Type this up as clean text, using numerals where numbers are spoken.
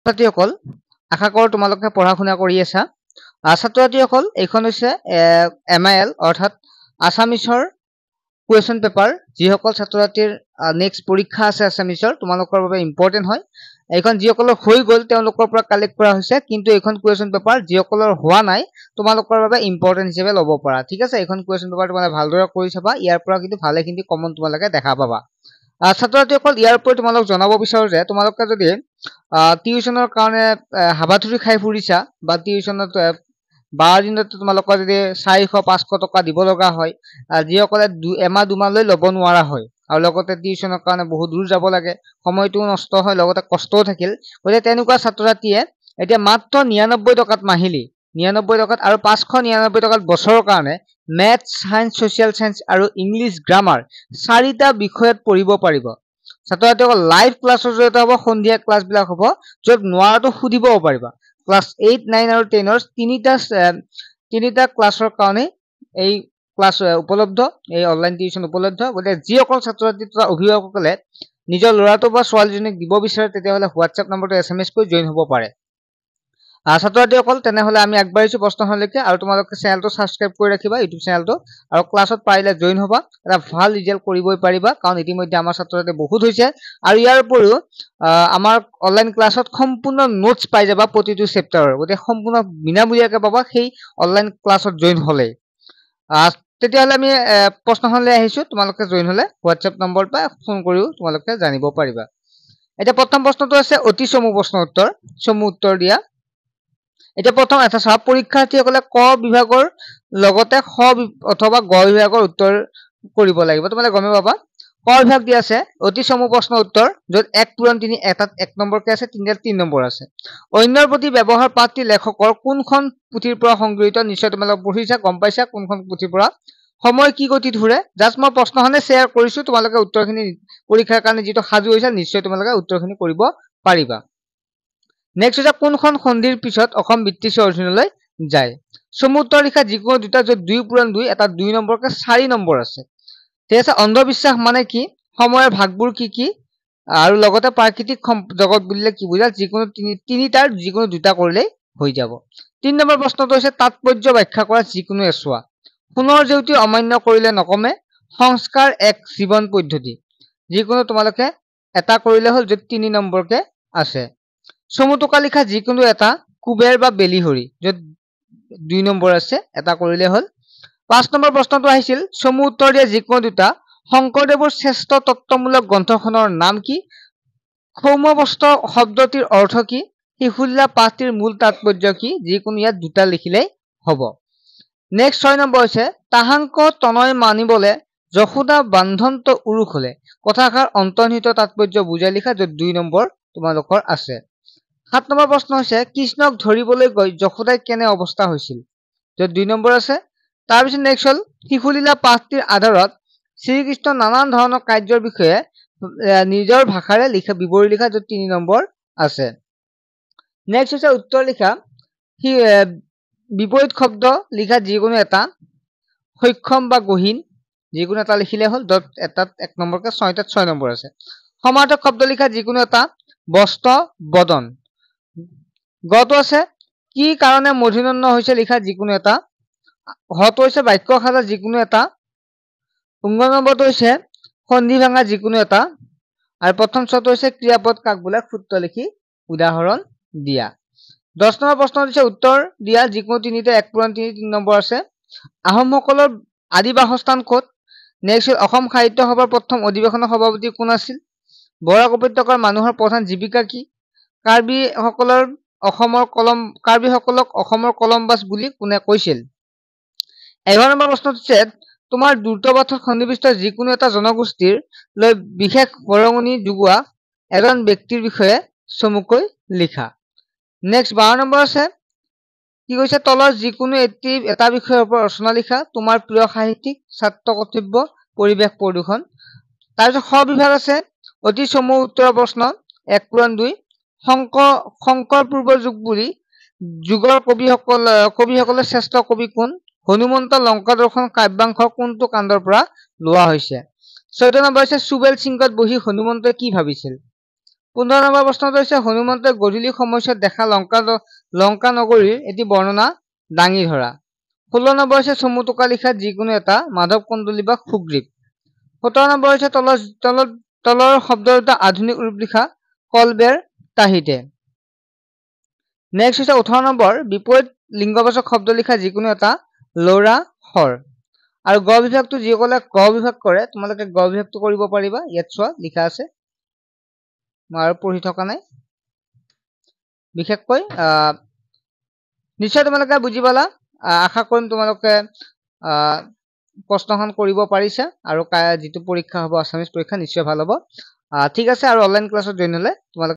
ছাত্ৰীসকল আশা কৰোঁ তোমালোকে পঢ়া শুনা কৰি আছা। ছাত্ৰ ছাত্ৰীসকল এইখন হৈছে MIL অৰ্থাৎ আছামিছৰ কুৱেশ্যন পেপাৰ। যিসকল ছাত্ৰ ছাত্ৰীৰ নেক্সট পৰীক্ষা আছে আছামিছৰ, তোমালোকৰ বাবে ইম্পৰ্টেণ্ট হয়। এইখন যিসকলৰ হৈ গ'ল তেওঁলোকৰ পৰা কালেক্ট কৰা হৈছে, কিন্তু এইখন কুৱেশ্যন পেপাৰ যিসকলৰ হোৱা নাই তোমালোকৰ বাবে ইম্পৰ্টেণ্ট হিচাপে ল'ব পাৰা। ঠিক আছে, এইখন কুৱেশ্যন পেপাৰ তোমালোকে ভালদৰে কৰি চাবা, ইয়াৰ পৰা কিন্তু ভালেখিনি কমন তোমালোকে দেখা পাবা। ছাত্ৰ ছাত্ৰীসকল ইয়াৰ উপৰি তোমালোক জনাব বিচাৰো যে তোমালোকে যদি টিউশ্যনৰ কাৰণে হাবাথুৰি খাই ফুৰিছা বা টিউশ্যনত 12 দিনত তোমালোকৰ যদি 400-500 টকা দিব লগা হয়, যিসকলে এমাহ দুমাহলৈ ল'ব নোৱাৰা হয় আৰু লগতে টিউশ্যনৰ কাৰণে বহুত দূৰ যাব লাগে, সময়টোও নষ্ট হয়, লগতে কষ্টও থাকিল, গতিকে তেনেকুৱা ছাত্ৰ ছাত্ৰীয়ে এতিয়া মাত্ৰ 99 টকাত মাহিলী 99 টকাত আৰু 599 টকাত বছৰৰ কাৰণে মেথছ, সায়েন্স, ছ'চিয়েল সায়েন্স আৰু ইংলিছ গ্ৰামাৰ 4টা বিষয়ত পঢ়িব পাৰিব। ছাত্ৰ ছাত্ৰীসকল লাইভ ক্লাছৰ জৰিয়তে হ'ব, সন্ধিয়া ক্লাছবিলাক হ'ব, য'ত নোৱাৰাটো সুধিবও পাৰিবা। ক্লাছ 8, 9 আৰু 10ৰ তিনিটা ক্লাছৰ কাৰণে এই ক্লাছ উপলব্ধ, এই অনলাইন টিউশ্যন উপলব্ধ। গতিকে যিসকল ছাত্ৰ ছাত্ৰী তথা অভিভাৱকসকলে নিজৰ ল'ৰাটো বা ছোৱালীজনীক দিব বিচাৰে তেতিয়াহ'লে হোৱাটছএপ নম্বৰটো SMS কৰি জইন হ'ব পাৰে। ছাত্ৰ ছাত্ৰীসকল তেনেহ'লে আমি আগবাঢ়িছোঁ প্ৰশ্নলৈকে, আৰু তোমালোকে চেনেলটো ছাবস্ক্ৰাইব কৰি ৰাখিবা, ইউটিউব চেনেলটো, আৰু ক্লাছত পাৰিলে জইন হ'বা, এটা ভাল ৰিজাল্ট কৰিবই পাৰিবা, কাৰণ ইতিমধ্যে আমাৰ ছাত্ৰ ছাত্ৰী বহুত হৈছে। আৰু ইয়াৰ উপৰিও আমাৰ অনলাইন ক্লাছত সম্পূৰ্ণ নোটছ পাই যাবা প্ৰতিটো চেপ্টাৰৰ, গতিকে সম্পূৰ্ণ বিনামূলীয়াকৈ পাবা সেই অনলাইন ক্লাছত জইন হ'লেই। তেতিয়াহ'লে আমি প্ৰশ্নখনলৈ আহিছোঁ, তোমালোকে জইন হ'লে হোৱাটছএপ নম্বৰ বা ফোন কৰিও তোমালোকে জানিব পাৰিবা। এতিয়া প্ৰথম প্ৰশ্নটো আছে অতি চমু প্ৰশ্ন উত্তৰ দিয়া। এতিয়া প্ৰথম এটা চাওক, পৰীক্ষাৰ্থীসকলে ক বিভাগৰ লগতে খ অথবা গ বিভাগৰ উত্তৰ কৰিব লাগিব। তোমালোকে গমে পাবা ক বিভাগ দিয়া আছে অতি চমু প্ৰশ্ন উত্তৰ, য'ত 1 পূৰণ 3 এটাত 1 নম্বৰকে আছে, 3টাত 3 নম্বৰ আছে। অন্যৰ প্ৰতি ব্যৱহাৰ পাঠটি লেখকৰ কোনখন পুথিৰ পৰা সংগৃহীত? নিশ্চয় তোমালোকে পঢ়িছা, গম পাইছা কোনখন পুথিৰ পৰা। সময় কি গতিত ঘূৰে? জাষ্ট মই প্ৰশ্নখনে শ্বেয়াৰ কৰিছো, তোমালোকে উত্তৰখিনি পৰীক্ষাৰ কাৰণে যিটো সাজু হৈছে নিশ্চয় তোমালোকে উত্তৰখিনি কৰিব পাৰিবা। নেক্সট হৈছে কোনখন সন্ধিৰ পিছত অসম ব্ৰিটিছৰ অধীনলৈ যায়? চমু উত্তৰ লিখা যিকোনো দুটা, য'ত 2 পূৰণ 2 এটাত 2 নম্বৰকে 4 নম্বৰ আছে। ঠিক আছে, অন্ধবিশ্বাস মানে কি? সময়ৰ ভাগবোৰ কি কি? আৰু লগতে প্ৰাকৃতিক জগত বুলিলে কি বুজা? যিকোনো তিনিটাৰ যিকোনো দুটা কৰিলেই হৈ যাব। 3 নম্বৰ প্ৰশ্নটো হৈছে তাৎপৰ্য ব্যাখ্যা কৰা যিকোনো এছোৱা। সোণৰ জেউতি অমান্য কৰিলে নকমে, সংস্কাৰ এক জীৱন পদ্ধতি। যিকোনো তোমালোকে এটা কৰিলে হ'ল, য'ত 3 নম্বৰকে আছে। চমু টোকা লিখা যিকোনো এটা, কুবেৰ বা বেলিহৰি, য'ত 2 নম্বৰ আছে, এটা কৰিলে হ'ল। 5 নম্বৰ প্ৰশ্নটো আহিছিল চমু উত্তৰ দিয়া যিকোনো দুটা, শংকৰদেৱৰ শ্ৰেষ্ঠ তত্ত্বমূলক গ্ৰন্থখনৰ নাম কি? সৌম্যবস্ত্ৰ শব্দটিৰ অৰ্থ কি? শিশুলীলা পাঠটিৰ মূল তাৎপৰ্য কি? যিকোনো ইয়াত দুটা লিখিলেই হ'ব। নেক্সট 6 নম্বৰ হৈছে তাহাংক তনয় মানিবলে যশোদা বান্ধন্ত উৰুখ হলে, কথাষাৰ অন্তৰ্নিহিত তাৎপৰ্য বুজাই লিখা, য'ত 2 নম্বৰ তোমালোকৰ আছে। 7 নম্বৰ প্ৰশ্ন হৈছে কৃষ্ণক ধৰিবলৈ গৈ যশোদাই কেনে অৱস্থা হৈছিল? য'ত 2 নম্বৰ আছে। তাৰপিছত নেক্সট হ'ল শিশুলীলা পাঠটিৰ আধাৰত শ্ৰীকৃষ্ণ নানান ধৰণৰ কাৰ্যৰ বিষয়ে নিজৰ ভাষাৰে বিৱৰি লিখা, য'ত 3 নম্বৰ আছে। নেক্সট হৈছে উত্তৰ লিখা বিপৰীত শব্দ লিখা যিকোনো এটা, সক্ষম বা গহীন যিকোনো এটা লিখিলে হ'ল, য'ত এটাত 1 নম্বৰকে 6টাত 6 নম্বৰ আছে। সমাৰ্থক শব্দ লিখা যিকোনো এটা, বস্ত্ৰ বদন। গটো আছে কি কাৰণে মধুনন্ন হৈছে লিখা যিকোনো এটা, হটো হৈছে বাক্য সাজা যিকোনো এটা, 19 নম্বৰটো হৈছে সন্ধি ভাঙা যিকোনো এটা, আৰু প্ৰথম ছটো হৈছে ক্ৰিয়াপদ কাক বোলে সূত্ৰ লিখি উদাহৰণ দিয়া। 10 নম্বৰ প্ৰশ্ন হৈছে উত্তৰ দিয়া যিকোনো তিনিটা, 1 পূৰণ 3 নম্বৰ আছে। আহোমসকলৰ আদি বাসস্থান ক'ত? নেক্সট অসম সাহিত্য সভাৰ প্ৰথম অধিৱেশনৰ সভাপতি কোন আছিল? বৰাক উপত্যকাৰ মানুহৰ প্ৰধান জীৱিকা কি? কাৰ্বিসকলক অসমৰ কলম্বাছ বুলি কোনে কৈছিল? 11 নম্বৰ প্ৰশ্ন হৈছে তোমাৰ দ্ৰুতপথত সন্নিৱিষ্ট যিকোনো এটা জনগোষ্ঠীৰ লৈ বিশেষ বৰঙণি যোগোৱা এজন ব্যক্তিৰ বিষয়ে চমুকৈ লিখা। নেক্সট 12 নম্বৰ আছে কি কৈছে তলৰ যিকোনো এটা বিষয়ৰ ওপৰত ৰচনা লিখা, তোমাৰ প্ৰিয় সাহিত্যিক, ছাত্ৰ কৰ্তব্য, পৰিৱেশ প্ৰদূষণ। তাৰপিছত খ বিভাগ আছে অতি চমু উত্তৰৰ প্ৰশ্ন 1 পূৰণ 2, শংকৰ পূৰ্ব যুগ বুলি যুগৰ কবিসকলৰ শ্ৰেষ্ঠ কবি কোন? হনুমন্ত লংকা দৰ্শন কাব্যাংশৰ কোনটো কাণ্ডৰ পৰা লোৱা হৈছে? 14 নম্বৰ হৈছে চুবেল সিংহত বহি হনুমন্তই কি ভাবিছিল? 15 নম্বৰ প্ৰশ্নটো হৈছে হনুমন্তে গধূলি সময়ছোৱাত দেখা লংকা নগৰীৰ এটি বৰ্ণনা দাঙি ধৰা। 16 নম্বৰ হৈছে চমু টোকা লিখা যিকোনো এটা মাধৱ কন্দলী বা সুগ্ৰীৱ। 17 নম্বৰ হৈছে তলৰ শব্দৰ এটা আধুনিক ৰূপ লিখা কলবেৰ তাহিতে। নেক্সট হৈছে 18 নম্বৰ বিপৰীত লিংগবাচক শব্দ লিখা যিকোনো এটা লৰা হৰ। আৰু গ বিভাগটো যিসকলে গ বিভাগ কৰে তোমালোকে গ বিভাগটো কৰিব পাৰিবা। ইয়াত চোৱা লিখা আছে, মই আৰু পঢ়ি থকা নাই। বিশেষকৈ নিশ্চয় তোমালোকে বুজি পালা। আশা কৰিম তোমালোকে প্ৰশ্নখন কৰিব পাৰিছা আৰু যিটো পৰীক্ষা হ'ব আছামিজ পৰীক্ষা নিশ্চয় ভাল হ'ব। ঠিক আছে, আৰু অনলাইন ক্লাছত জইন হ'লে তোমালোকে